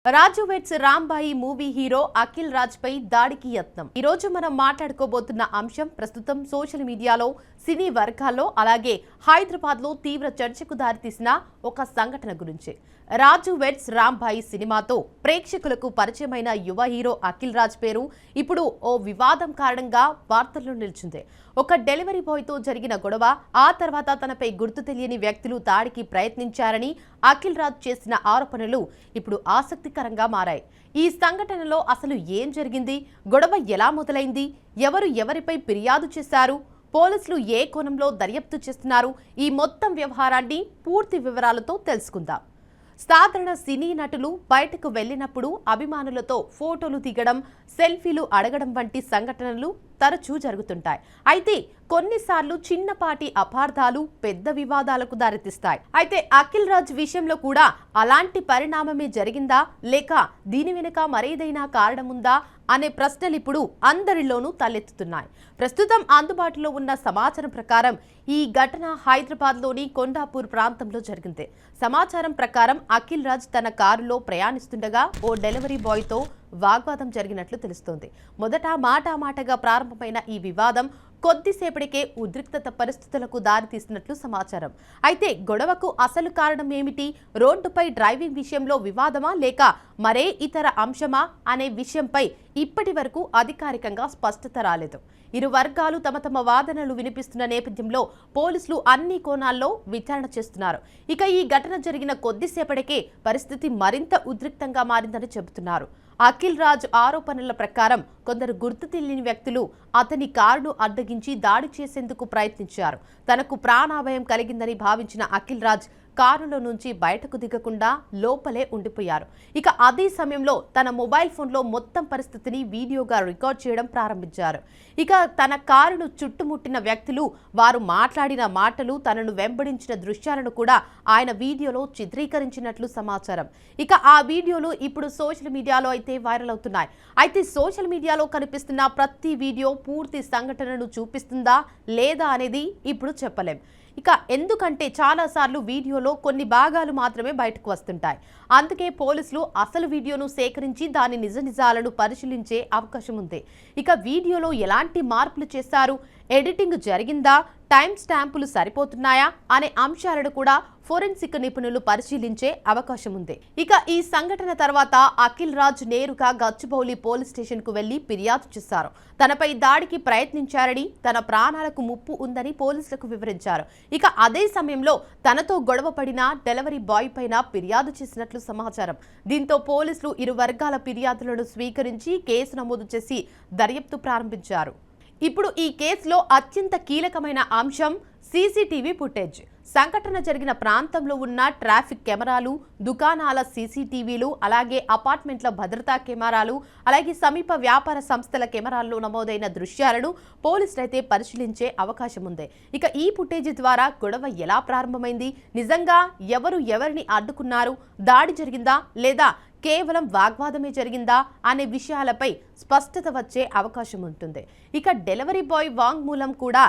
రాజు weds Rambai movie hero Akhil Raj పై దాడికి యత్నం. ఈ రోజు మనం మాట్లాడుకోబోతున్న అంశం ప్రస్తుతం సోషల్ మీడియాలో సినీ వర్గాల్లో అలాగే హైదరాబాద్ లో తీవ్ర చర్చకు దారితీసిన ఒక సంఘటన గురించి. రాజు వెడ్స్ రాంబాయి సినిమాతో ప్రేక్షకులకు పరిచయమైన యువ హీరో అఖిల్ రాజ్ పేరు ఇప్పుడు ఓ వివాదం కారణంగా వార్తల్లో నిలిచింది. ఒక డెలివరీ బాయ్ తో జరిగిన గొడవ, ఆ తర్వాత తనపై గుర్తు తెలియని వ్యక్తులు దాడికి ప్రయత్నించారని అఖిల్ రాజ్ చేసిన ఆరోపణలు ఇప్పుడు ఆసక్తికరంగా మారాయి. ఈ సంఘటనలో అసలు ఏం జరిగింది, గొడవ ఎలా మొదలైంది, ఎవరు ఎవరిపై ఫిర్యాదు చేశారు, పోలీసులు ఏ కోణంలో దర్యాప్తు చేస్తున్నారు, ఈ మొత్తం వ్యవహారాన్ని పూర్తి వివరాలతో తెలుసుకుందాం. సాధారణ సినీ నటులు బయటకు వెళ్లినప్పుడు అభిమానులతో ఫోటోలు దిగడం, సెల్ఫీలు అడగడం వంటి సంఘటనలు తరచూ జరుగుతుంటాయి. అయితే కొన్నిసార్లు చిన్నపాటి అపార్థాలు పెద్ద వివాదాలకు దారితీస్తాయి. అయితే అఖిల్ రాజ్ విషయంలో కూడా అలాంటి పరిణామమే జరిగిందా, లేక దీని వెనుక మరేదైనా కారణం ఉందా అనే ప్రశ్నలు ఇప్పుడు అందరిలోనూ తలెత్తుతున్నాయి. ప్రస్తుతం అందుబాటులో ఉన్న సమాచారం ప్రకారం ఈ ఘటన హైదరాబాద్లోని కొండాపూర్ ప్రాంతంలో జరిగింది. సమాచారం ప్రకారం అఖిల్ రాజ్ తన కారులో ప్రయాణిస్తుండగా ఓ డెలివరీ బాయ్తో వాగ్వాదం జరిగినట్లు తెలుస్తోంది. మొదట మాటామాటగా ప్రారంభమైన ఈ వివాదం కొద్దిసేపటికే ఉద్రిక్తత పరిస్థితులకు దారితీసినట్లు సమాచారం. అయితే గొడవకు అసలు కారణం ఏమిటి, రోడ్డుపై డ్రైవింగ్ విషయంలో వివాదమా లేక మరే ఇతర అంశమా అనే విషయంపై ఇప్పటి వరకు అధికారికంగా స్పష్టత రాలేదు. ఇరు వర్గాలు తమ తమ వాదనలు వినిపిస్తున్న నేపథ్యంలో పోలీసులు అన్ని కోణాల్లో విచారణ చేస్తున్నారు. ఇక ఈ ఘటన జరిగిన కొద్దిసేపటికే పరిస్థితి మరింత ఉద్రిక్తంగా మారిందని చెబుతున్నారు. అఖిల్ రాజ్ ఆరోపణల ప్రకారం కొందరు గుర్తు తెలియని వ్యక్తులు అతని కారును అడ్డగించి దాడి చేసేందుకు ప్రయత్నించారు. తనకు ప్రాణాభయం కలిగిందని భావించిన అఖిల్ రాజ్ కారులో నుంచి బయటకు దిగకుండా లోపలే ఉండిపోయారు. ఇక అదే సమయంలో తన మొబైల్ ఫోన్లో మొత్తం పరిస్థితిని వీడియోగా రికార్డ్ చేయడం ప్రారంభించారు. ఇక తన కారును చుట్టుముట్టిన వ్యక్తులు, వారు మాట్లాడిన మాటలు, తనను వెంబడించిన దృశ్యాలను కూడా ఆయన వీడియోలో చిత్రీకరించినట్లు సమాచారం. ఇక ఆ వీడియోలు ఇప్పుడు సోషల్ మీడియాలో అయితే వైరల్ అవుతున్నాయి. అయితే సోషల్ మీడియాలో కనిపిస్తున్న ప్రతి వీడియో పూర్తి సంఘటనను చూపిస్తుందా లేదా అనేది ఇప్పుడు చెప్పలేం. ఇక ఎందుకంటే చాలాసార్లు వీడియోలో కొన్ని భాగాలు మాత్రమే బయటకు వస్తుంటాయి. అందుకే పోలీసులు అసలు వీడియోను సేకరించి దాని నిజాలను పరిశీలించే అవకాశం ఉంది. ఇక వీడియోలో ఎలాంటి మార్పులు చేశారు, ఎడిటింగ్ జరిగిందా, టైం స్టాంపులు సరిపోతున్నాయా అనే అంశాలను కూడా ఫోరెన్సిక్ నిపుణులు పరిశీలించే అవకాశం ఉంది. ఇక ఈ సంఘటన తర్వాత అఖిల్ రాజ్ నేరుగా గచ్చిబౌలి పోలీస్ స్టేషన్ కు వెళ్లి ఫిర్యాదు చేశారు. తనపై దాడికి ప్రయత్నించారని, తన ప్రాణాలకు ముప్పు ఉందని పోలీసులకు వివరించారు. ఇక అదే సమయంలో తనతో గొడవ పడిన డెలివరీ బాయ్ పైన ఫిర్యాదు చేసినట్లు సమాచారం. దీంతో పోలీసులు ఇరు వర్గాల ఫిర్యాదులను స్వీకరించి కేసు నమోదు చేసి దర్యాప్తు ప్రారంభించారు. ఇప్పుడు ఈ కేసులో అత్యంత కీలకమైన అంశం సీసీటీవీ ఫుటేజ్. సంఘటన జరిగిన ప్రాంతంలో ఉన్న ట్రాఫిక్ కెమెరాలు, దుకాణాల సీసీటీవీలు, అలాగే అపార్ట్మెంట్ల భద్రతా కెమెరాలు, అలాగే సమీప వ్యాపార సంస్థల కెమెరాల్లో నమోదైన దృశ్యాలను పోలీసులు అయితే పరిశీలించే అవకాశం ఉంది. ఇక ఈ ఫుటేజ్ ద్వారా గొడవ ఎలా ప్రారంభమైంది, నిజంగా ఎవరు ఎవరిని అడ్డుకున్నారు, దాడి జరిగిందా లేదా కేవలం వాగ్వాదమే జరిగిందా అనే విషయాలపై స్పష్టత వచ్చే అవకాశం ఉంటుంది. ఇక డెలివరీ బాయ్ వాంగ్మూలం కూడా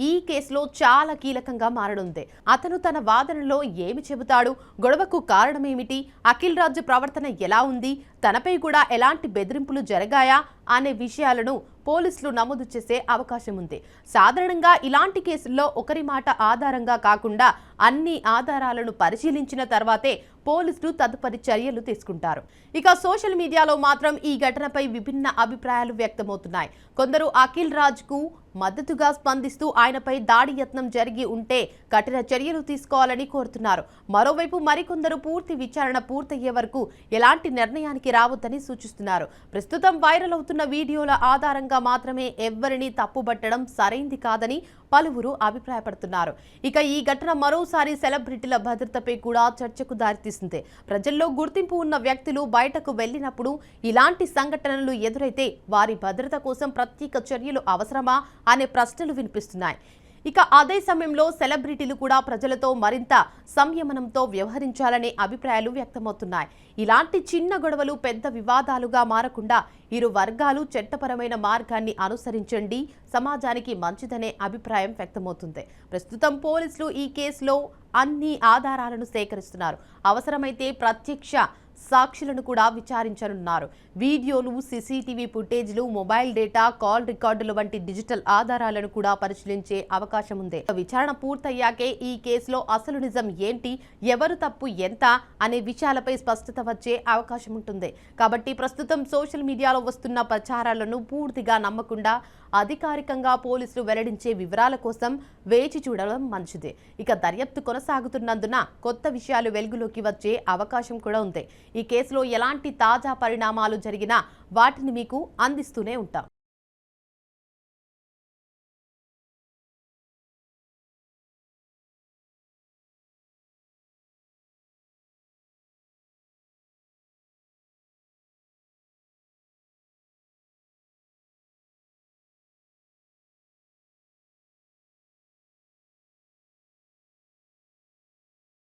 ఈ కేసులో చాలా కీలకంగా మారనుంది. అతను తన వాదనలో ఏమి చెబుతాడు, గొడవకు కారణమేమిటి, అఖిల్ రాజ్ ప్రవర్తన ఎలా ఉంది, తనపై కూడా ఎలాంటి బెదిరింపులు జరిగాయా అనే విషయాలను పోలీసులు నమోదు చేసే అవకాశం ఉంది. సాధారణంగా ఇలాంటి కేసుల్లో ఒకరి మాట ఆధారంగా కాకుండా అన్ని ఆధారాలను పరిశీలించిన తర్వాతే పోలీసులు తదుపరి చర్యలు తీసుకుంటారు. ఇక సోషల్ మీడియాలో మాత్రం ఈ ఘటనపై విభిన్న అభిప్రాయాలు వ్యక్తమవుతున్నాయి. కొందరు అఖిల్ రాజ్ కు మద్దతుగా స్పందిస్తూ ఆయనపై దాడి యత్నం జరిగి ఉంటే కఠిన చర్యలు తీసుకోవాలని కోరుతున్నారు. మరోవైపు మరికొందరు పూర్తి విచారణ పూర్తయ్యే వరకు ఎలాంటి నిర్ణయానికి రావద్దని సూచిస్తున్నారు. ప్రస్తుతం వైరల్ అవుతున్న వీడియోల ఆధారంగా మాత్రమే ఎవ్వరిని తప్పుబట్టడం సరైంది కాదని పలువురు అభిప్రాయపడుతున్నారు. ఇక ఈ ఘటన మరోసారి సెలబ్రిటీల భద్రతపై కూడా చర్చకు దారితీసింది. ప్రజల్లో గుర్తింపు ఉన్న వ్యక్తులు బయటకు వెళ్లినప్పుడు ఇలాంటి సంఘటనలు ఎదురైతే వారి భద్రత కోసం ప్రత్యేక చర్యలు అవసరమా అనే ప్రశ్నలు వినిపిస్తున్నాయి. ఇక అదే సమయంలో సెలబ్రిటీలు కూడా ప్రజలతో మరింత సంయమనంతో వ్యవహరించాలనే అభిప్రాయాలు వ్యక్తమవుతున్నాయి. ఇలాంటి చిన్న గొడవలు పెద్ద వివాదాలుగా మారకుండా ఇరు వర్గాలు చట్టపరమైన మార్గాన్ని అనుసరించండి, సమాజానికి మంచిదనే అభిప్రాయం వ్యక్తమవుతుంది. ప్రస్తుతం పోలీసులు ఈ కేసులో అన్ని ఆధారాలను సేకరిస్తున్నారు. అవసరమైతే ప్రత్యక్ష సాక్షులను కూడా విచారించనున్నారు. వీడియోలు, సీసీటీవీ ఫుటేజ్లు, మొబైల్ డేటా, కాల్ రికార్డులు వంటి డిజిటల్ ఆధారాలను కూడా పరిశీలించే అవకాశం ఉంది. విచారణ పూర్తయ్యాకే ఈ కేసులో అసలు నిజం ఏంటి, ఎవరు తప్పు ఎంత అనే విషయాలపై స్పష్టత వచ్చే అవకాశం ఉంటుంది. కాబట్టి ప్రస్తుతం సోషల్ మీడియాలో వస్తున్న ప్రచారాలను పూర్తిగా నమ్మకుండా అధికారికంగా పోలీసులు వెల్లడించే వివరాల కోసం వేచి చూడడం మంచిది. ఇక దర్యాప్తు కొనసాగుతున్నందున కొత్త విషయాలు వెలుగులోకి వచ్చే అవకాశం కూడా ఉంది. ఈ కేసులో ఎలాంటి తాజా పరిణామాలు జరిగినా వాటిని మీకు అందిస్తూనే ఉంటాం.